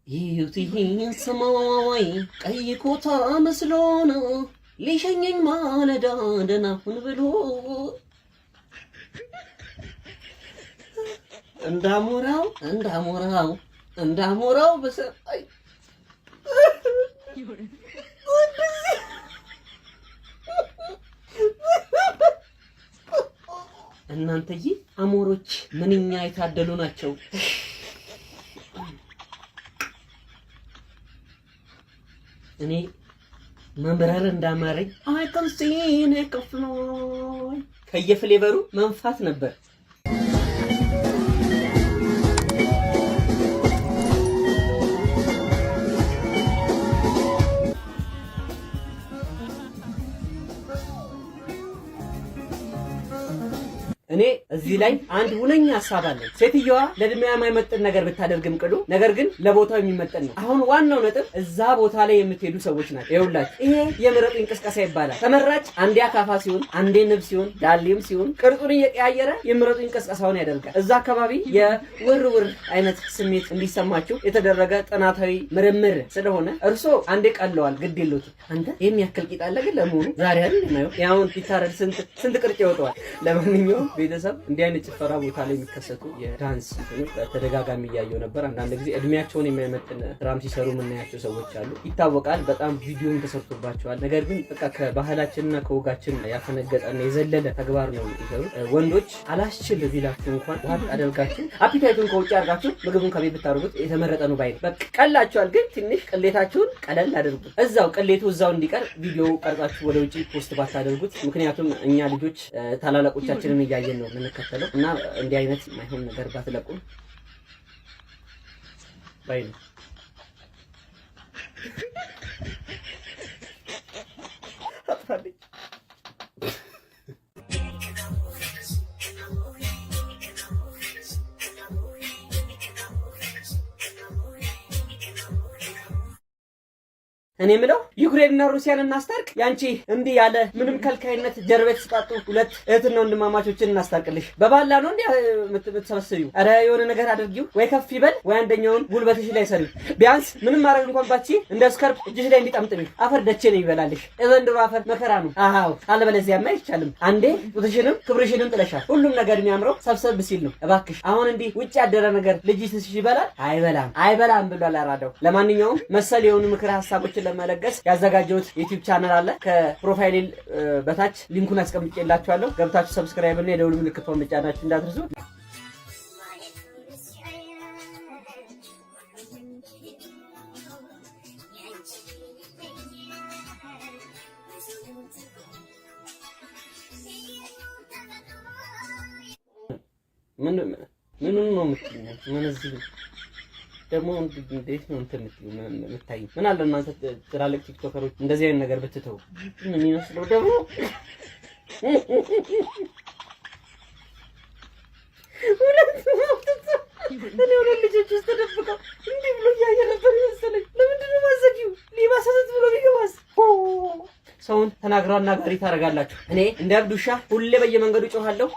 ይህን ሰማይ ቀይ ኮታ መስሎ ነው ሊሸኘኝ ማለዳ ደህና ሁን ብሎ እንዳሞራው በሰማይ እናንተዬ አሞሮች ምንኛ የታደሉ ናቸው። እኔ መምረር እንዳማረኝ አይከንሲን ከፍሎኝ ከየፍሌቨሩ መንፋት ነበር። እኔ እዚህ ላይ አንድ ሁነኛ ሐሳብ አለኝ። ሴትዮዋ ለእድሜዋ የማይመጥን ነገር ብታደርግም ቅሉ ነገር ግን ለቦታው የሚመጥን ነው። አሁን ዋናው ነጥብ እዛ ቦታ ላይ የምትሄዱ ሰዎች ናቸው። ይኸውላችሁ ይሄ የምረጡኝ ቅስቀሳ ይባላል። ተመራጭ አንዴ አካፋ ሲሆን፣ አንዴ ንብ ሲሆን፣ ዳሌም ሲሆን ቅርጹን እየቀያየረ የምረጡኝ ቅስቀሳውን ያደርጋል። እዛ አካባቢ የውርውር አይነት ስሜት እንዲሰማችሁ የተደረገ ጥናታዊ ምርምር ስለሆነ እርሶ አንዴ ቀለዋል፣ ግድ የለዎትም። አንተ የሚያክል ቂጥ አለ ግን ለመሆኑ ዛሬ አይደል የማየው? ያውን ቢታረድ ስንት ቅርጭ ይወጣዋል። ለማንኛውም ቤተሰብ እንዲህ አይነት ጭፈራ ቦታ ላይ የሚከሰቱ የዳንስ በተደጋጋሚ እያየሁ ነበር። አንዳንድ ጊዜ እድሜያቸውን የማይመጥን ስራም ሲሰሩ የምናያቸው ሰዎች አሉ፣ ይታወቃል። በጣም ቪዲዮም ተሰርቶባቸዋል። ነገር ግን በቃ ከባህላችንና ከወጋችን ያፈነገጠና የዘለለ ተግባር ነው የሚሰሩት። ወንዶች አላስችል ቢላችሁ እንኳን ዋጥ አደርጋችሁ አፒታይቱን ከውጭ አድርጋችሁ ምግቡን ከቤት ብታደርጉት የተመረጠ ነው ባይ። በቃ ቀላችኋል፣ ግን ትንሽ ቅሌታችሁን ቀለል አድርጉት። እዛው ቅሌቱ እዛው እንዲቀር ቪዲዮ ቀርጻችሁ ወደ ውጭ ፖስት ባታደርጉት። ምክንያቱም እኛ ልጆች ታላላቆቻችንን እያየን ነው የምንከተለው እና እንዲህ አይነት ማይሆን ነገር ባትለቁ ባይ ነው። እኔ የምለው ዩክሬንና ሩሲያን እናስታርቅ። ያንቺ እንዲህ ያለ ምንም ከልካይነት ጀርቤት ስጣጡ ሁለት እህትና ወንድማማቾችን እናስታርቅልሽ። በባላ ነው እንዴ የምትሰበስቢው? ኧረ የሆነ ነገር አድርጊው፣ ወይ ከፍ ይበል ወይ አንደኛውን ጉልበትሽ ላይ ሰሪው። ቢያንስ ምንም ማድረግ እንኳን ባቺ እንደ ስከርፕ እጅሽ ላይ እንዲጠምጥሚ። አፈር ደቼ ነው ይበላልሽ። የዘንድሮ አፈር መከራ ነው። አሃው አለበለዚያማ አይቻልም። አንዴ ጡትሽንም ክብርሽንም ጥለሻል። ሁሉም ነገር የሚያምረው ሰብሰብ ሲል ነው። እባክሽ አሁን እንዲህ ውጭ ያደረ ነገር ልጅሽ ይበላል? አይበላም ብሏል አራዳው። ለማንኛውም መሰል የሆኑ ምክር ሐሳቦችን ለመለገስ ያዘጋጀሁት ዩቲዩብ ቻናል አለ። ከፕሮፋይል በታች ሊንኩን አስቀምጬላችኋለሁ። ገብታችሁ ሰብስክራይብ እና የደውል ምልክቱን መጫናችሁ እንዳትረሱ። ምን ነው የምትይው? ደግሞ እንዴት ነው የምታይ? ምን አለ እናንተ ትላልቅ ቲክቶከሮች እንደዚህ አይነት ነገር ብትተው። ምን ይመስለው ደግሞ ሁለት ልጆች ውስጥ ተደብቀው እንዲህ ብሎ እያየ ነበር መሰለኝ። ለምንድን ነው ማዘጊው? ሊባሰት ብሎ ቢገባስ? ሰውን ተናግረው አናጋሪ ታደርጋላችሁ። እኔ እንደ እብድ ውሻ ሁሌ በየመንገዱ ጮሃለሁ።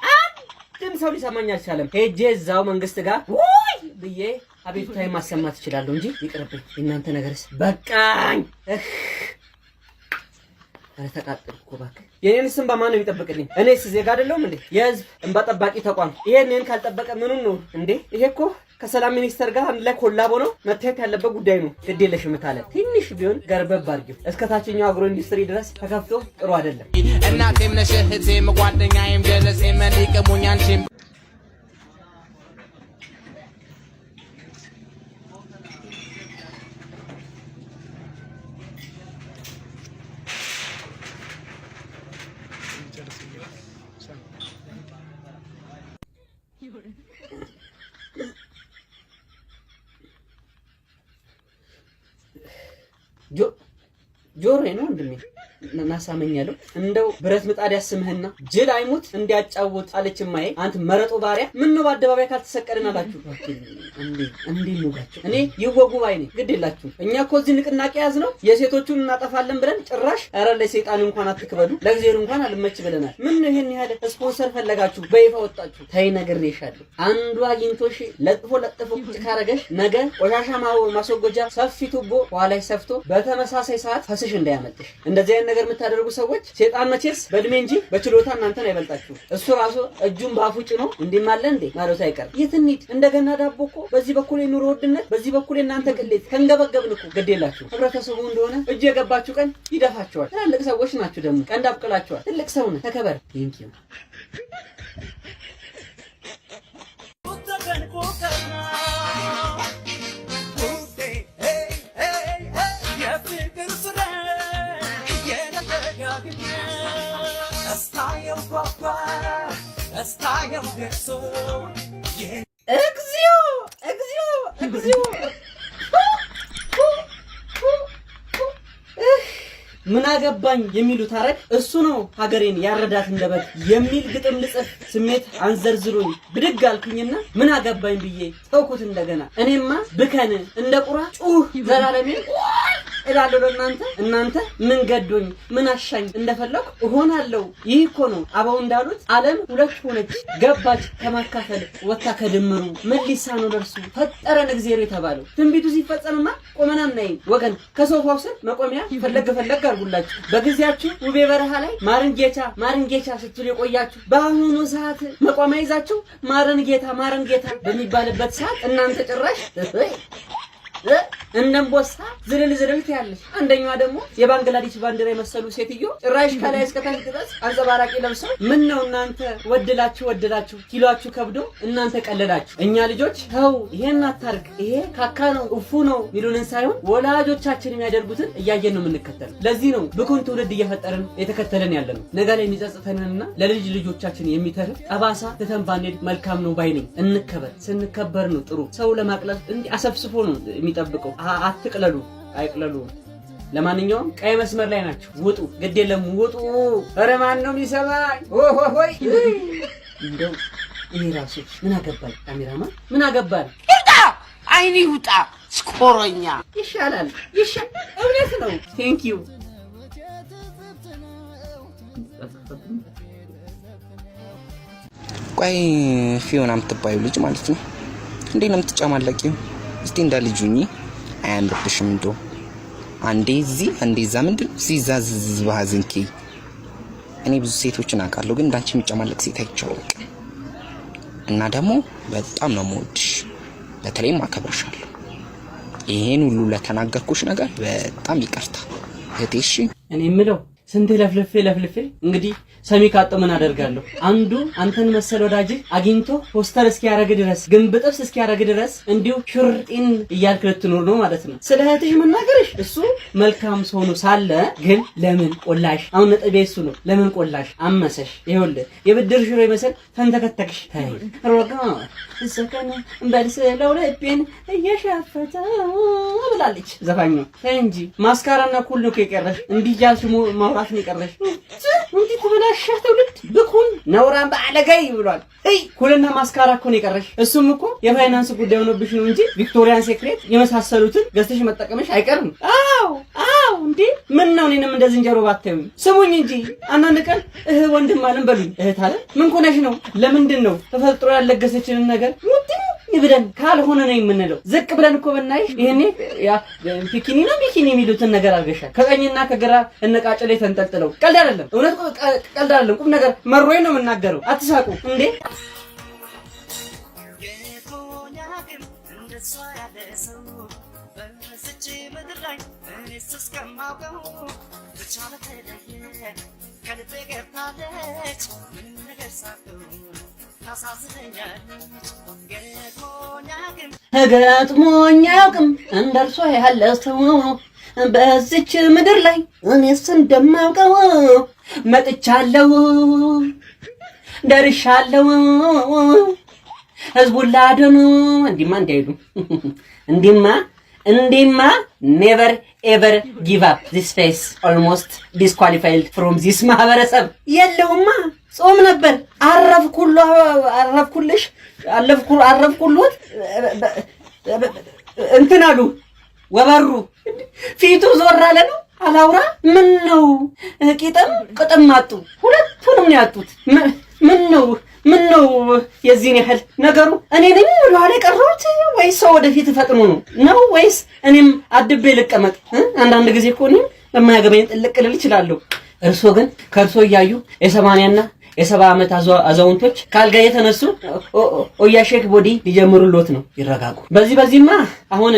አንድም ሰው ሊሰማኝ አልቻለም። ሄጄ እዛው መንግስት ጋር ወይ ብዬ አቤቱታዬ ማሰማት እችላለሁ እንጂ ይቅርብኝ። እናንተ ነገርስ በቃኝ። አረ ተቃጠልኩ እባክህ። የኔን ስም በማን ነው የሚጠብቅልኝ? እኔስ ዜጋ አይደለሁም እንዴ? የህዝብ እንባ ጠባቂ ተቋም ይሄንን ካልጠበቀ ምኑን ነው እንዴ? ይሄ እኮ ከሰላም ሚኒስተር ጋር አንድ ላይ ኮላቦ ነው መታየት ያለበት ጉዳይ ነው። ግድ የለሽም ታለ ትንሽ ቢሆን ገርበብ አድርጊው። እስከ ታችኛው አግሮ ኢንዱስትሪ ድረስ ተከፍቶ ጥሩ አይደለም። እናቴም ነሽ እህቴም ጓደኛዬም ጀለሴም እንዲቀሙኛንቺም ጆሮዬ ነው እንደምን ናሳመኛለሁ እንደው ብረት ምጣድ ያስምህና ጅል አይሙት እንዲያጫውት አለች እማዬ። አንተ መረጦ ባሪያ ምን ነው በአደባባይ ካልተሰቀልን አላችሁ? እንዴ ኑጋቸው እኔ ይወጉ ባይ ነኝ። ግድ የላችሁ እኛ እኮ እዚህ ንቅናቄ ያዝ ነው የሴቶቹን እናጠፋለን ብለን ጭራሽ ኧረ ለሰይጣን እንኳን አትክበዱ ለጊዜው እንኳን አልመች ብለናል። ምን ነው ይሄን ያህል ስፖንሰር ፈለጋችሁ በይፋ ወጣችሁ? ታይ ነግሬሻለሁ። አንዱ አግኝቶሽ ለጥፎ ቁጭ ካረገሽ ነገ ቆሻሻ ማስወገጃ ሰፊ ቱቦ ኋላሽ ሰፍቶ በተመሳሳይ ሰዓት ፈስሽ እንዳያመልጥሽ። እንደዚህ አይነት ነገር የምታደርጉ ሰዎች ሴጣን መቼስ በእድሜ እንጂ በችሎታ እናንተን አይበልጣችሁ። እሱ ራሱ እጁን ባፉ ጭኖ እንዲማለ እንዴ ማለቱ አይቀርም። የት እንሂድ? እንደገና ዳቦ እኮ በዚህ በኩል የኑሮ ውድነት፣ በዚህ በኩል የእናንተ ቅሌት ከንገበገብን እኮ ግድ የላችሁ። ህብረተሰቡ እንደሆነ እጅ የገባችሁ ቀን ይደፋችኋል። ትላልቅ ሰዎች ናችሁ ደግሞ ቀንድ አብቅላችኋል። ትልቅ ሰው ነህ፣ ተከበር። ቴንኪው እግዚኦ እግዚኦ እግዚኦ ምን አገባኝ የሚሉት አረግ እሱ ነው ሀገሬን ያረዳት እንደበት የሚል ግጥም ልጽፍ ስሜት አንዘርዝሩኝ ብድግ አልኩኝና ምን አገባኝ ብዬ ተውኩት እንደገና። እኔማ ብከን እንደ ቁራ ጩህ ዘላለሜን እላለሁ ለእናንተ። እናንተ ምን ገዶኝ ምን አሻኝ እንደፈለኩ እሆናለሁ። ይህ እኮ ነው አበው እንዳሉት ዓለም ሁለት ሆነች ገባች ከማካፈል ወጣ ከድምሩ ምን ሊሳነው ደርሱ ፈጠረን እግዚአብሔር የተባለው ትንቢቱ ሲፈጸምማ ቆመና እናይ ወገን ከሶፋው ስር መቆሚያ ፈለግ አርጉላችሁ። በጊዜያችሁ ውቤ በረሃ ላይ ማረንጌቻ ስትሉ የቆያችሁ በአሁኑ ሰዓት መቆሚያ ይዛችሁ ማረንጌታ በሚባልበት ሰዓት እናንተ ጭራሽ እንደምቦሳ ዝልል ትያለሽ። አንደኛዋ ደግሞ የባንግላዴሽ ባንዲራ የመሰሉ ሴትዮ ጭራሽ ከላይ እስከ ታች ድረስ አንጸባራቂ ለብሰው ምን ነው እናንተ ወድላችሁ ኪሎአችሁ ከብዶ እናንተ ቀለዳችሁ። እኛ ልጆች ተው ይሄን አታርግ ይሄ ካካ ነው እፉ ነው ሚሉንን ሳይሆን ወላጆቻችን የሚያደርጉትን እያየን ነው የምንከተለው። ለዚህ ነው ብኩን ትውልድ እየፈጠርን የተከተለን ያለነው። ነገ ላይ የሚጸጽተንና ለልጅ ልጆቻችን የሚተርፍ ጠባሳ ትተን ባንሄድ መልካም ነው ባይ ነኝ። እንከበር። ስንከበር ነው ጥሩ። ሰው ለማቅለል እንዲህ አሰብስፎ ነው የሚጠብቀው። አትቅለሉ፣ አይቅለሉ። ለማንኛውም ቀይ መስመር ላይ ናችሁ። ውጡ፣ ግድ የለም ውጡ። ኧረ ማን ነው የሚሰማኝ? ሆይ እንደው እኔ ራሱ ምን አገባኝ? ካሜራማን ምን አገባኝ? ይውጣ፣ አይኔ ይውጣ። ስኮረኛ ይሻላል። እውነት ነው። ቴንክ ዩ ቆይ ፊዮና የምትባዩ ልጅ ማለት ነው እንዴ ነው የምትጫማለቂው? እስቲ እንዳልጁኝ አያምርብሽም? እንደው አንዴ እዚህ አንዴ እዛ ምንድነው ሲዛዝዝ ባዝንኪ። እኔ ብዙ ሴቶችን አውቃለሁ ግን እንዳንቺ የሚጫማለቅ ሴት አይቻልም። እና ደግሞ በጣም ነው የምወድሽ፣ በተለይም አከብርሻለሁ። ይሄን ሁሉ ለተናገርኩሽ ነገር በጣም ይቅርታ እህቴ። እሺ እኔ የምለው ስንት ለፍልፌ እንግዲህ ሰሚ ካጣ ምን አደርጋለሁ? አንዱ አንተን መሰል ወዳጅ አግኝቶ ፖስተር እስኪያረግ ድረስ ግንብ ጥብስ እስኪያረግ ድረስ እንዲሁ ሽርጢን እያልክ ልትኖር ነው ማለት ነው። ስለ እህትሽ መናገርሽ እሱ መልካም ሰው ነው ሳለ ግን ለምን ቆላሽ? አሁን ነጥቤ እሱ ነው። ለምን ቆላሽ? አመሰሽ። ይኸውልህ የብድር ሽሮ ይመስል ተንተከተክሽ። ታይ ሮጋ ሰከነ በልስለው ልቤን እየሻፈተ ብላለች ዘፋኙ። እንጂ ማስካራና ኩል ነው የቀረሽ። እንዲህ ያልሽ ማውራት ነው የቀረሽ። እንዴ ተበላሽ ትውልድ ብኩን ነውራን በአለጋይ ብሏል። ኩልና ማስካራ እኮ ነው የቀረሽ። እሱም እኮ የፋይናንስ ጉዳይ ሆኖብሽ ነው እንጂ ቪክቶሪያን ሴክሬት የመሳሰሉትን ገዝተሽ መጠቀምሽ አይቀርም። አዎ እንዴ ምን ነው እኔንም እንደ ዝንጀሮ ባታዩኝ? ስሙኝ እንጂ አንዳንድ ቀን ወንድም አለን በሉኝ። እህት አለ ምን ኮነሽ ነው? ለምንድን ነው ተፈጥሮ ያለገሰችንን ነገር ሙጥኝ ይብለን ካልሆነ ነው የምንለው? ዝቅ ብለን እኮ ብናይ ይሄኔ ያ ፒኪኒ የሚሉትን ነገር አርገሻል። ከቀኝና ከግራ እነቃጭ ላይ ተንጠልጥለው። ቀልድ አይደለም፣ እውነት ቀልድ አይደለም፣ ቁም ነገር መሮኝ ነው የምናገረው። አትሳቁ እንዴ። ገጥሞኝ አያውቅም እንደርሷ ያለ ሰው በዚች ምድር ላይ እኔስ እንደማውቀው። መጥቻለሁ ደርሻለሁ ህዝቡን ላድኑ። እንዲማ እንዳይሉ እንዲማ እንዴማ ኔቨር ኤቨር ጊቭ አፕ ዚስ ፌስ ኦልሞስት ዲስኳሊፋይድ ፍሮም ዚስ ማህበረሰብ። የለውማ ጾም ነበር። አረፍኩሎት እንትን አሉ ወበሩ ፊቱ ዞር አለ ነው አላውራ። ምን ነው ቂጥም ቅጥም አጡ፣ ሁለቱንም ነው ያጡት። ምን ነው የዚህን ያህል ነገሩ? እኔ ነኝ ወደኋላ የቀረሁት ወይስ ሰው ወደፊት ፈጥኖ ነው ወይስ እኔም አድቤ ልቀመጥ? አንዳንድ ጊዜ እኮ እኔም ለማያገባኝ ጥልቅ ልል እችላለሁ። እርሶ ግን ከእርሶ እያዩ የ80ና የ70 ዓመት አዛውንቶች ካልጋ የተነሱ ኦያሼክ ቦዲ ሊጀምሩሎት ነው። ይረጋጉ። በዚህማ አሁን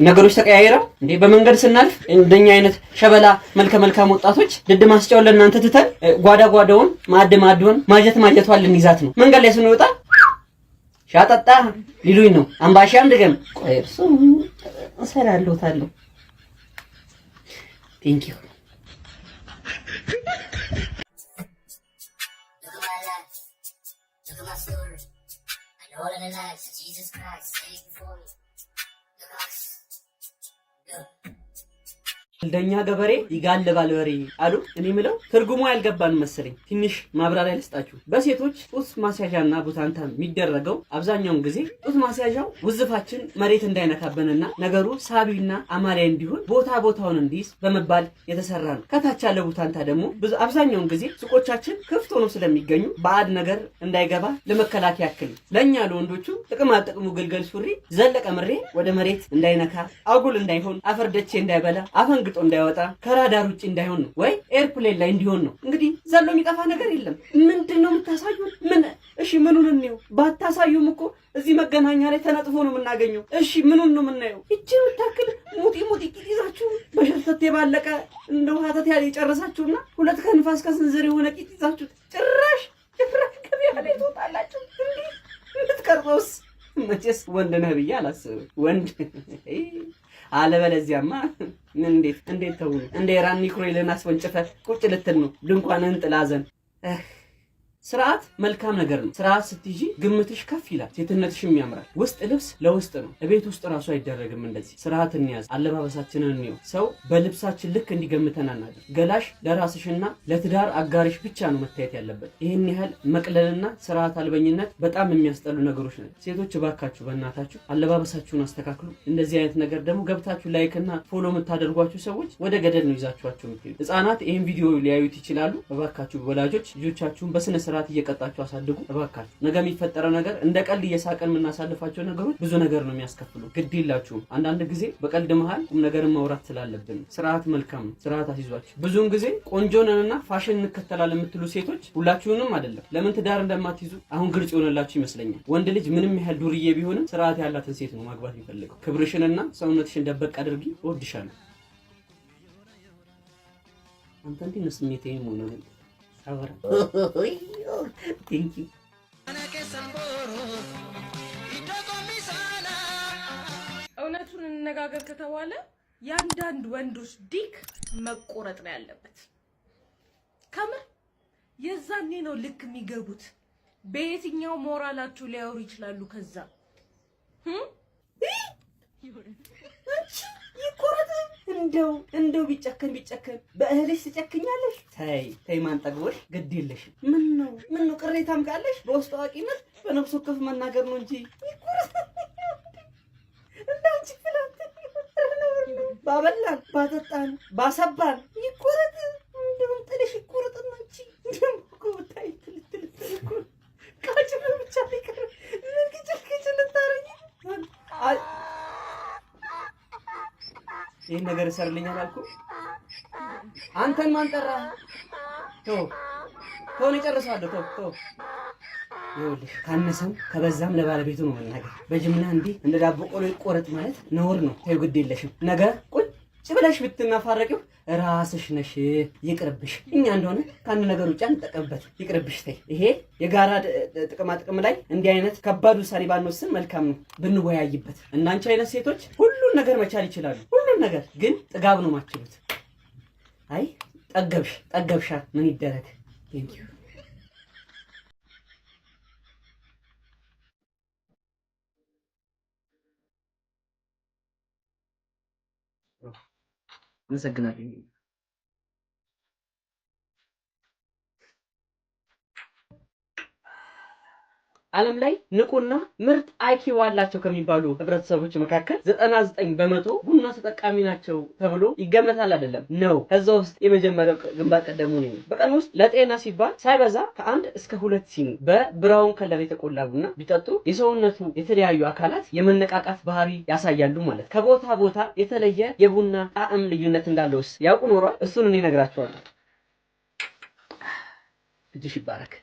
ነገሮች ተቀያይረው እንዴ በመንገድ ስናልፍ እንደኛ አይነት ሸበላ መልከ መልካም ወጣቶች ድድ ማስጫውን ለእናንተ ትተን ጓዳውን ማዕድን ማጀቷን ልንይዛት ነው። መንገድ ላይ ስንወጣ ሻጠጣ ሊሉኝ ነው። አምባሻ እንድገም ቆይ እርሱ እሰራለሁታለሁ። ቴንክ ዩ All of the lives of Jesus Christ, saved before me. Look at us. Look. እንደኛ ገበሬ ይጋልባል በሬ አሉ። እኔ ምለው ትርጉሙ ያልገባን መሰለኝ። ትንሽ ማብራሪያ ልስጣችሁ። በሴቶች ጡት ማስያዣና ቡታንታ የሚደረገው አብዛኛውን ጊዜ ጡት ማስያዣው ውዝፋችን መሬት እንዳይነካበንና ነገሩ ሳቢና አማላይ እንዲሆን ቦታውን እንዲይዝ በመባል የተሰራ ነው። ከታች ያለው ቡታንታ ደግሞ አብዛኛውን ጊዜ ሱቆቻችን ክፍት ሆኖ ስለሚገኙ ባዕድ ነገር እንዳይገባ ለመከላከያ ያክል። ለኛ ለወንዶቹ ጥቅሙ ግልገል ሱሪ ዘለቀ ምሬ ወደ መሬት እንዳይነካ፣ አጉል እንዳይሆን፣ አፈርደቼ እንዳይበላ፣ አፈንግጦ እንዳይወጣ፣ ከራዳር ውጪ እንዳይሆን ነው ወይ ኤርፕሌን ላይ እንዲሆን ነው። እንግዲህ ዘሎ የሚጠፋ ነገር የለም። ምንድነው የምታሳዩን? እሺ ምኑን እንየው? ባታሳዩም እኮ እዚህ መገናኛ ላይ ተነጥፎ ነው የምናገኘው። እሺ ምኑን ነው የምናየው? እቺ የምታክል ሙጢ ቂጥ ይዛችሁ በሸርተት የባለቀ እንደ ውሃ ተት የጨረሳችሁና ሁለት ከንፋስ ከስንዝር የሆነ ቂጥ ይዛችሁ ጭራሽ ከቢያ ላይ ትወጣላችሁ። እንድትቀርበውስ መቼስ ወንድ ነህ ብዬ አላስብም። ወንድ አለበለዚያማ እንዴት ተው እንደ ራኒ ክሮይልን አስወንጭፈህ ቁጭ ልትል ነው ድንኳንን ጥላዘን። ስርዓት መልካም ነገር ነው። ስርዓት ስትይጂ ግምትሽ ከፍ ይላል፣ ሴትነትሽም ያምራል። ውስጥ ልብስ ለውስጥ ነው፣ እቤት ውስጥ ራሱ አይደረግም። እንደዚህ ስርዓት እንያዝ፣ አለባበሳችንን እንየው። ሰው በልብሳችን ልክ እንዲገምተን አናድርግ። ገላሽ ለራስሽና ለትዳር አጋሪሽ ብቻ ነው መታየት ያለበት። ይህን ያህል መቅለልና ስርዓት አልበኝነት በጣም የሚያስጠሉ ነገሮች ናቸው። ሴቶች እባካችሁ በእናታችሁ አለባበሳችሁን አስተካክሉ። እንደዚህ አይነት ነገር ደግሞ ገብታችሁ ላይክና ፎሎ የምታደርጓችሁ ሰዎች ወደ ገደል ነው ይዛችኋቸው የምትሄዱ። ህጻናት ይህን ቪዲዮ ሊያዩት ይችላሉ። እባካችሁ ወላጆች ልጆቻችሁን በስነ ስርዓት እየቀጣችሁ አሳድጉ እባካችሁ። ነገ የሚፈጠረው ነገር እንደ ቀልድ እየሳቀን የምናሳልፋቸው ነገሮች ብዙ ነገር ነው የሚያስከፍሉ። ግድ ይላችሁም አንዳንድ ጊዜ በቀልድ መሃል ቁም ነገርን ማውራት ስላለብን ስርዓት መልካም ነው። ስርዓት አስይዟችሁ። ብዙውን ጊዜ ቆንጆ ነንና ፋሽን እንከተላለን የምትሉ ሴቶች ሁላችሁንም አይደለም ለምን ትዳር እንደማትይዙ አሁን ግልጽ ይሆንላችሁ ይመስለኛል። ወንድ ልጅ ምንም ያህል ዱርዬ ቢሆንም ስርዓት ያላትን ሴት ነው ማግባት የሚፈልገው። ክብርሽንና ሰውነትሽን ደበቅ አድርጊ። እወድሻለሁ። አንተ እንዴ ነው ስሜቴን ሆነ ነው አወራ ቴንክ ዩ እውነቱን እንነጋገር ከተባለ ያንዳንድ ወንዶች ዲክ መቆረጥ ነው ያለበት። ከምር የዛኔ ነው ልክ የሚገቡት። በየትኛው ሞራላችሁ ሊያወሩ ይችላሉ? ከዛ ይቆረጥ እንደው ቢጨከን በእህልሽ ትጨክኛለሽ። ተይ ማን ጠግቦሽ ግድ የለሽም። ምን ነው ቅሬታም ካለሽ በውስጥ አዋቂነት በነፍስ ወከፍ መናገር ነው እንጂ ይቆረጥ እንዳንቺ ፍላት ባበላን ባጠጣን ባሰባን ይቆረጥ። እንደውም ጥልሽ ይቆረጥና እንጂ እንደውም ታይ ትልትል ካጭ ብቻ ይቀር ምን ግጭ ልታረኝ ይሄን ነገር ሰርልኛል አልኩ። አንተን ማን ጠራ? ተው ነው ጨርሳለሁ። ተው ይኸውልሽ፣ ካነሰም ከበዛም ለባለቤቱ ነው መናገር። በጅምላ እንዲህ እንደ ዳቦ ቆሎ ይቆረጥ ማለት ነውር ነው። ተይው ግድ የለሽም። ነገ ቁጭ ብለሽ ብትናፋረቂው ራስሽ ነሽ። ይቅርብሽ። እኛ እንደሆነ ከአንድ ነገር ውጭ አንጠቀምበት። ይቅርብሽ። ተይ። ይሄ የጋራ ጥቅም ላይ እንዲህ አይነት ከባድ ውሳኔ ባንወስን መልካም ነው፣ ብንወያይበት። እናንቺ አይነት ሴቶች ሁሉን ነገር መቻል ይችላሉ። ሁሉን ነገር ግን ጥጋብ ነው ማችሉት። አይ ጠገብሻ ምን ይደረግ። ቴንክ ዩ አመሰግናለሁ። ዓለም ላይ ንቁና ምርጥ አይኪው አላቸው ከሚባሉ ህብረተሰቦች መካከል 99 በመቶ ቡና ተጠቃሚ ናቸው ተብሎ ይገመታል። አይደለም ነው። ከዛ ውስጥ የመጀመሪያው ግንባር ቀደሙ ነው። በቀን ውስጥ ለጤና ሲባል ሳይበዛ ከ1 እስከ 2 ሲኒ በብራውን ከለር የተቆላ ቡና ቢጠጡ የሰውነቱ የተለያዩ አካላት የመነቃቃት ባህሪ ያሳያሉ ማለት። ከቦታ ቦታ የተለየ የቡና ጣዕም ልዩነት እንዳለውስ ያውቁ ኖሯል? እሱን እኔ እነግራቸዋለሁ። እጅሽ ይባረክ።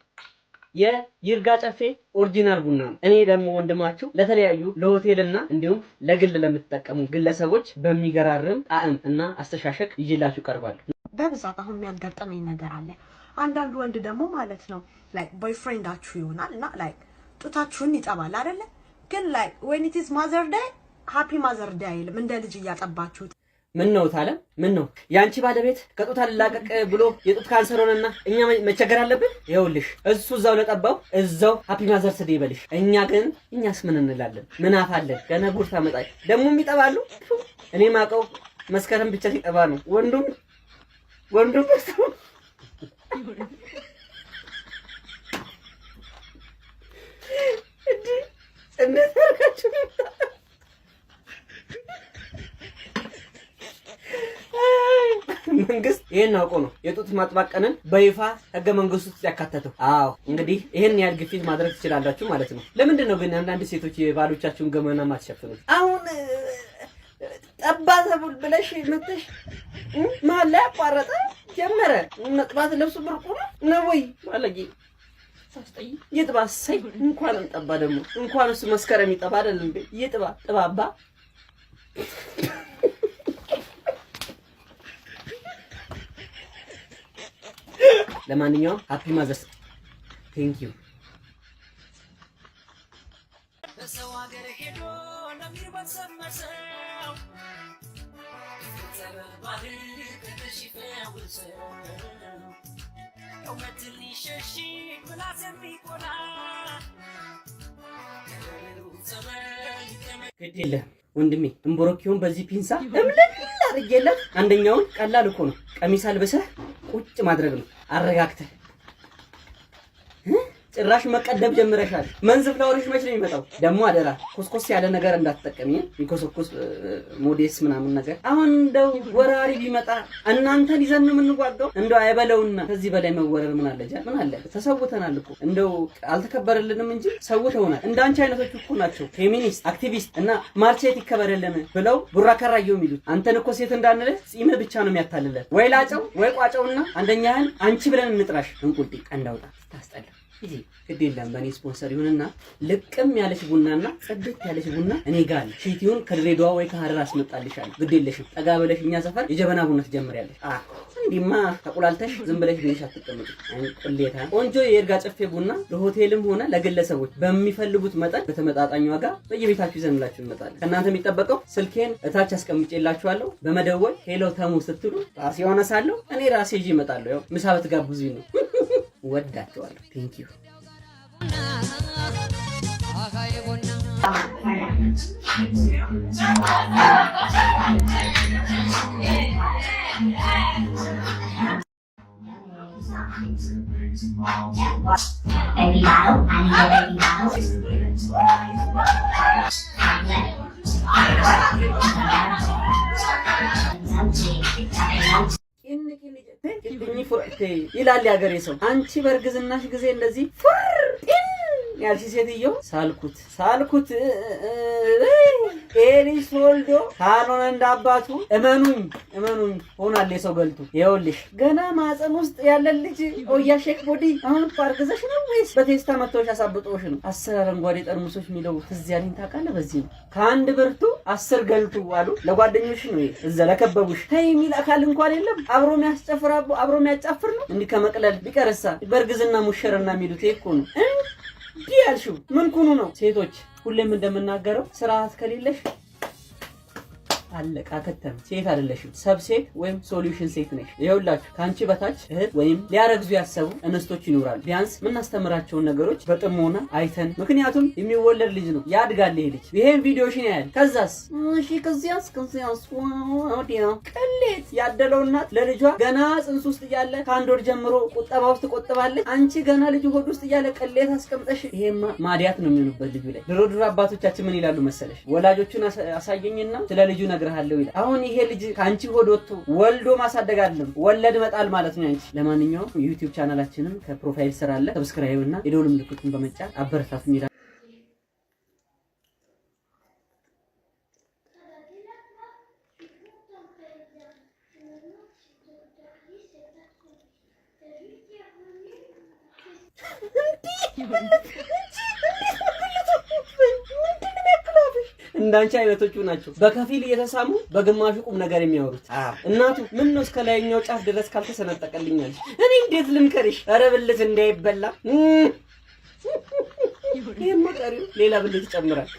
የይርጋ ጨፌ ኦሪጂናል ቡና ነው። እኔ ደግሞ ወንድማችሁ ለተለያዩ ለሆቴልና እንዲሁም ለግል ለምትጠቀሙ ግለሰቦች በሚገራርም ጣዕም እና አስተሻሸቅ ይዤላችሁ ቀርባለሁ። በብዛት አሁን የሚያጋጥመኝ ነገር አለ። አንዳንዱ ወንድ ደግሞ ማለት ነው ላይክ ቦይፍሬንዳችሁ ይሆናል እና ላይክ ጡታችሁን ይጠባል አይደለ? ግን ላይክ when it is mother day happy mother day አይልም። እንደ ልጅ እያጠባችሁት ምን ነው ታለም? ምን ነው ያንቺ ባለቤት ከጡት አላቀቅ ብሎ የጡት ካንሰር ሆነና እኛ መቸገር አለብን? ይኸውልሽ እሱ እዛው ለጠባው እዛው ሃፒ ማዘርስ ዴይ ይበልሽ። እኛስ ምን እንላለን? ምን አፋለን? ገና ጉርታ መጣይ ደሞም ይጠባሉ። እኔ ማቀው መስከረም ብቻ ሲጠባ ነው። ወንዱም መንግስት ይሄን አውቆ ነው የጡት ማጥባት ቀንን በይፋ ህገ መንግስት ውስጥ ያካተተው። አዎ እንግዲህ ይሄን ያህል ግፊት ማድረግ ትችላላችሁ ማለት ነው። ለምንድን ነው ግን አንዳንድ ሴቶች የባሎቻችሁን ገመና ማትሸፍኑት? አሁን ጠባ ተብሎ ብለሽ መተሽ መሀል ላይ አቋረጠ ጀመረ መጥባት ልብሱ ብርቁ ነው ወይ ባለጌ ሳስጠይ ይጥባ። ሳይ እንኳን ጠባ ደግሞ እንኳን እሱ መስከረም ይጠባ አይደለም ይጥባ ጥባባ። ለማንኛውም ሃፒ ማዘርስ ቴንክ ዩ። ግድ የለም ወንድሜ እንቦሮኪውን በዚህ ፒንሳ እምልል አድርጌለት አንደኛውን ቀላል እኮ ነው ቀሚስ አልብሰህ ቁጭ ማድረግ ነው። አረጋግተህ ጭራሽ መቀደብ ጀምረሻል። መንዝ ፍላወርሽ መች ነው የሚመጣው? ደግሞ አደራ ኮስኮስ ያለ ነገር እንዳትጠቀሚ። ይኮስኮስ ሞዴስ ምናምን ነገር። አሁን እንደው ወራሪ ቢመጣ እናንተን ይዘን የምንጓጋው እንደው አይበለውና ከዚህ በላይ መወረር ምን አለ? ምን አለ? ተሰውተናል እኮ እንደው አልተከበረልንም እንጂ ሰውተውናል። እንዳንቺ አይነቶች እኮ ናቸው ፌሚኒስት አክቲቪስት እና ማርቼት ይከበረልን ብለው ቡራ ከራየው የሚሉት። አንተን እኮ ሴት እንዳንልህ ጺምህ ብቻ ነው የሚያታልልህ። ወይ ላጨው ወይ ቋጨውና አንደኛህን አንቺ ብለን እንጥራሽ። እንቁልጤ ቀንዳውጣ ታስጠላ። እዚህ ግድ የለም በእኔ ስፖንሰር ይሁንና ልቅም ያለች ቡናና ጽድት ያለች ቡና እኔ ጋር አለ። ሺቲውን ከድሬዳዋ ወይ ከሐረር አስመጣልሻለሁ። ግድ የለሽም ጠጋ ብለሽ እኛ ሰፈር የጀበና ቡና ትጀምሪያለሽ። እንዲማ ተቆላልተሽ ዝም ብለሽ ቤትሽ አትቀመጪ። ቆሌታ ቆንጆ የይርጋ ጨፌ ቡና ለሆቴልም ሆነ ለግለሰቦች በሚፈልጉት መጠን በተመጣጣኝ ዋጋ በየቤታችሁ ይዘንላችሁ እንመጣለን። ከእናንተ የሚጠበቀው ስልኬን እታች አስቀምጬላችኋለሁ። በመደወል ሄሎ ተሙ ስትሉ ራሴ ሆነሳለሁ። እኔ ራሴ ይዤ እመጣለሁ። ያው ምሳ ብትጋብዙኝ ነው። ወዳችኋለሁ። ቴንክ ዩ። ይላል ያገሬ ሰው። አንቺ በእርግዝናሽ ጊዜ እንደዚህ ያልሽ ሴትዮ ሳልኩት ኤሊስ ወልዶ ካልሆነ እንዳባቱ እመኑኝ ሆናል የሰው ገልቱ። ይኸውልሽ ገና ማፀን ውስጥ ያለ ልጅ ኦያ ሼክ ቦዲ አሁን ፓርክዘሽ ነው ወይስ በቴስታ መተውሽ አሳብጦሽ ነው? 10 አረንጓዴ ጠርሙሶች የሚለው ትዝ ያለኝ ታውቃለህ። በዚህ ነው ከአንድ ብርቱ 10 ገልቱ አሉ ለጓደኞች ነው እዛ ለከበቡሽ። ተይ የሚል አካል እንኳን የለም። አብሮ የሚያስጨፍር አብሮ የሚያጫፍር ነው። እንዲህ ከመቅለል ቢቀርሳ በእርግዝና ሙሽርና የሚሉት እኮ ነው። ቢያልሽው ምን ኩኑ ነው? ሴቶች ሁሌም እንደምናገረው ስርዓት ከሌለሽ አለቃ ከተም። ሴት አይደለሽም፣ ሰብሴት ወይም ሶሉሽን ሴት ነሽ። ይኸውላችሁ ከአንቺ በታች እህት ወይም ሊያረግዙ ያሰቡ እንስቶች ይኖራሉ። ቢያንስ የምናስተምራቸውን ነገሮች በጥሞና አይተን፣ ምክንያቱም የሚወለድ ልጅ ነው ያድጋል። ይሄ ልጅ ይሄን ቪዲዮሽን ያያል። ከዛስ እሺ ከዚያስ ወዲያ ቅሌት ያደለው እናት ለልጇ ገና ጽንስ ውስጥ እያለ ከአንድ ወር ጀምሮ ቁጠባ ውስጥ ትቆጥባለች። አንቺ ገና ልጁ ሆድ ውስጥ እያለ ቅሌት አስቀምጠሽ። ይሄማ ማዲያት ነው የሚሆኑበት ልጁ ላይ። ድሮ አባቶቻችን ምን ይላሉ መሰለሽ? ወላጆቹን አሳየኝና ስለ ልጁ ነግርሃለሁ ይላል። አሁን ይሄ ልጅ ከአንቺ ሆድ ወጥቶ ወልዶ ማሳደግ አይደለም ወለድ መጣል ማለት ነው አንቺ። ለማንኛውም ዩቲዩብ ቻናላችንን ከፕሮፋይል ስራ አለ ሰብስክራይብ እና የደወል ምልክቱን በመጫን አበረታቱኝ ይላል። እንዳንቺ አይነቶቹ ናቸው በከፊል እየተሳሙ በግማሹ ቁም ነገር የሚያወሩት። እናቱ ምን ነው እስከ ላይኛው ጫፍ ድረስ ካልተሰነጠቀልኛል እኔ እንዴት ልምከርሽ? ኧረ ብልት እንዳይበላ ይሄማ ቀሪው ሌላ ብልት ይጨምራል።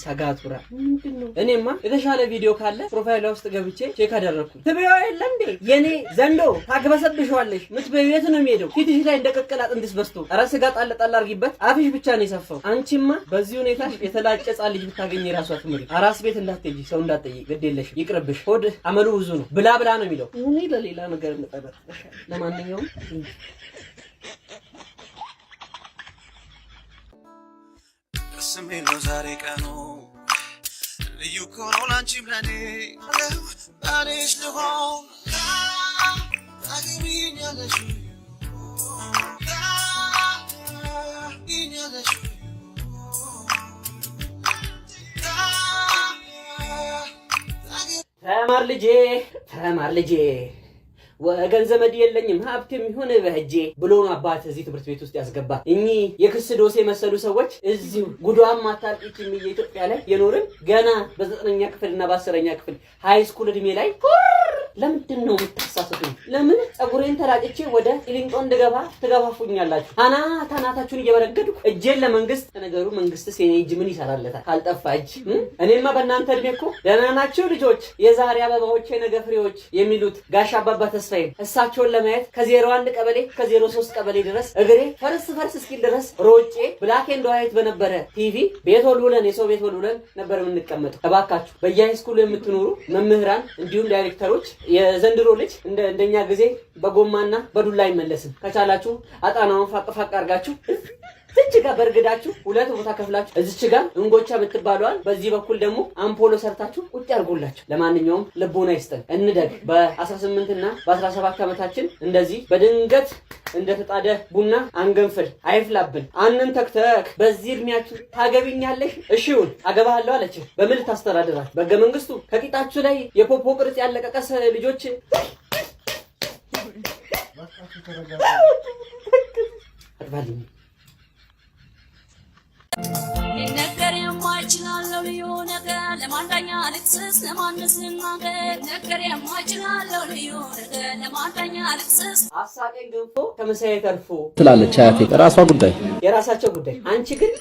ሰጋቱራ ምንድነው? እኔማ የተሻለ ቪዲዮ ካለ ፕሮፋይል ውስጥ ገብቼ ቼክ አደረኩ። ትበያው የለ እንዴ የኔ ዘንዶ ታግበሰብሽዋለሽ። ምትበይው የት ነው የሚሄደው? ፊትሽ ላይ እንደቀቀለ አጥንትስ በስቶ። ኧረ ስጋ ጣል ጣል አድርጊበት። አፍሽ ብቻ ነው የሰፋው። አንቺማ በዚህ ሁኔታሽ የተላጨ ጻል ልጅ ብታገኝ የራሷ ትምሪ። አራስ ቤት እንዳትሄጂ፣ ሰው እንዳትጠይቂ፣ ግድ የለሽም ይቅርብሽ። ሆድ አመሉ ብዙ ነው ብላ ብላ ነው የሚለው። እኔ ለሌላ ነገር እንጠበጥሻል። ለማንኛውም ስሜለው ዛሬ ቀኑ ልዩ ኮኖ ላንቺም ለኔ ባሪሽ ልሆን ታገቢኛለሽ ተማር ልጄ ወገን ዘመድ የለኝም ሀብትም ይሁን በእጄ ብሎ ነው አባት እዚህ ትምህርት ቤት ውስጥ ያስገባ። እኚህ የክስ ዶሴ መሰሉ ሰዎች እዚሁ ጉዷም ማታልቂት የኢትዮጵያ ላይ የኖርን ገና በ9ኛ ክፍልና በ10ኛ ክፍል ሃይ ስኩል እድሜ ላይ ለምንድን ነው የምታሳስቱኝ? ለምን ጸጉሬን ተላጭቼ ወደ ቂሊንጦ እንድገባ ትገፋፉኛላችሁ? ታናታችሁን እየበረገድኩ እጄን ለመንግስት። ነገሩ መንግስትስ የኔ እጅ ምን ይሰራለታል? ካልጠፋ እጅ። እኔማ በእናንተ እድሜ እኮ ደህና ናችሁ ልጆች፣ የዛሬ አበባዎች የነገ ፍሬዎች የሚሉት ጋሽ አባባ ተስፋዬ እሳቸውን ለማየት ከ01 ቀበሌ ከ03 ቀበሌ ድረስ እግሬ ፈርስ እስኪል ድረስ ሮጬ ብላክ ኤንድ ዋይት በነበረ ቲቪ ቤት ወልውለን የሰው ቤት ወልውለን ነበር የምንቀመጠው። እባካችሁ በየሃይስኩሉ የምትኖሩ መምህራን እንዲሁም ዳይሬክተሮች የዘንድሮ ልጅ እንደኛ ጊዜ በጎማና በዱላ አይመለስም። ከቻላችሁ አጣናውን ፋቅ አርጋችሁ እዚች ጋር በርግዳችሁ ሁለት ቦታ ከፍላችሁ እዚች ጋር እንጎቻ የምትባለዋል በዚህ በኩል ደግሞ አምፖሎ ሰርታችሁ ቁጭ አድርጎላችሁ። ለማንኛውም ልቦና ይስጠን፣ እንደግ። በ18 እና በ17 ዓመታችን እንደዚህ በድንገት እንደተጣደ ቡና አንገንፍል፣ አይፍላብን፣ አንንተክተክ። በዚህ እድሜያችሁ ታገቢኛለሽ? እሺውን አገባለሁ አለች። በምን ታስተዳድራል? በሕገ መንግስቱ ከቂጣችሁ ላይ የፖፖ ቅርጽ ያለቀቀስ ልጆች አጥባልኝ ነገር የማይችላለው ልዩ ነገር ለማንዳኛ ልክስስ ለማንስ ነገር ነገር የማይችላለው ልዩ ነገር ለማንዳኛ ልክስስ አሳቀኝ ገንፎ ከመሳይ ተርፎ ትላለች አያቴ። ራሷ ጉዳይ የራሳቸው ጉዳይ። አንቺ ግን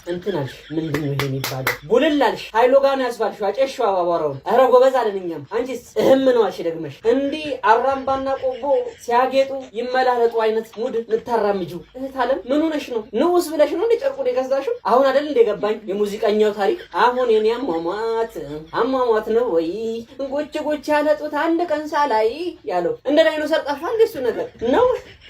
እንትናልሽ ምንድነው ይሄ የሚባለው? ቡልላልሽ ኃይሎ ጋር ነው ያስባልሽው። አጨሽው አባባራው። ኧረ ጎበዝ አለንኛም። አንቺስ እህም ነው አልሽ ደግመሽ። እንዲህ አራምባና ቆቦ ሲያጌጡ ይመላለጡ አይነት ሙድ ልታራምጂው እህት አለም ምን ሆነሽ ነው? ንዑስ ብለሽ ነው እንደ ጨርቁን የገዛሽው? አሁን አይደል እንደገባኝ የሙዚቀኛው ታሪክ። አሁን የኔ አሟሟት ነው ወይ ጎች ያለጡት አንድ ቀን ሳላይ ያለው እንደ ዳይኖሰር ጠፋ እንደሱ ነገር ነው።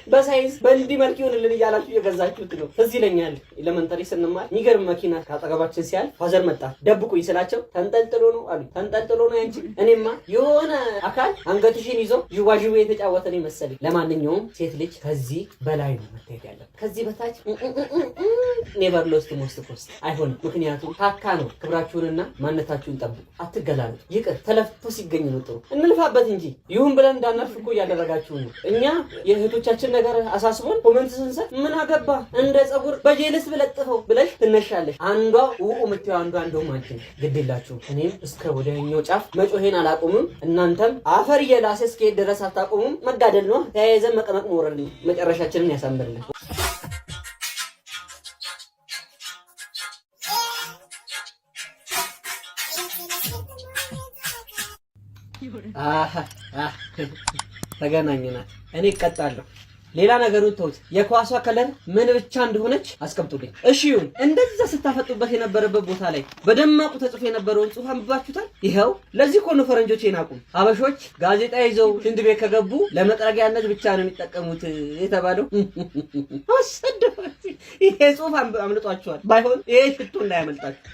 በሳይንስ በእንዲህ መልክ ይሆንልን እያላችሁ የገዛችሁት ነው። እዚህ ይለኛል ኤሌመንተሪ ስንማር የሚገርም መኪና ካጠገባችን ሲያልፍ ፋዘር መጣ ደብቁኝ ስላቸው ተንጠልጥሎ ነው አሉ። ተንጠልጥሎ ነው ያንቺ? እኔማ የሆነ አካል አንገትሽን ይዞ ዥዋዥዌ የተጫወተ ነው መሰለኝ። ለማንኛውም ሴት ልጅ ከዚህ በላይ ነው መታየት ያለበት። ከዚህ በታች ኔቨር ሎስት ሞስት ኮስት አይሆንም። ምክንያቱም ታካ ነው። ክብራችሁንና ማንነታችሁን ጠብቁ። አትገላሉ። ይቅር ተለፍቶ ሲገኝ ነው ጥሩ። እንልፋበት እንጂ ይሁን ብለን እንዳናልፍ እኮ እያደረጋችሁ ነው። እኛ የእህቶቻችን ነገር አሳስቦን ኮሜንት ስንሰጥ ምን አገባ እንደ ጸጉር በጄልስ ብለጥፈው ብለሽ ትነሻለሽ። አንዷ ውኡ ምትዩ አንዷ እንደውም አንቺ ግድላችሁ። እኔም እስከ ወዲያኛው ጫፍ መጮሄን አላቆምም። እናንተም አፈር የላሰ እስከ ድረስ አታቆሙም። መጋደል ነው። ተያይዘን መቀመቅ ኖረልኝ። መጨረሻችንን ያሳምርልን። ተገናኘናት። እኔ እቀጣለሁ። ሌላ ነገሩን ተውት። የኳሷ ከለር ምን ብቻ እንደሆነች አስቀምጡልኝ። እሺ ይሁን። እንደዛ ስታፈጡበት የነበረበት ቦታ ላይ በደማቁ ተጽፎ የነበረውን ጽሑፍ አንብባችሁታል? ይኸው ለዚህ እኮ ነው ፈረንጆች የናቁም። ሀበሾች ጋዜጣ ይዘው ሽንት ቤት ከገቡ ለመጥረጊያነት ብቻ ነው የሚጠቀሙት የተባለው። አሰደፋችሁ። ይሄ ጽሑፍ አምልጧችኋል። ባይሆን ይሄ ሽቶ እንዳያመልጣችሁ።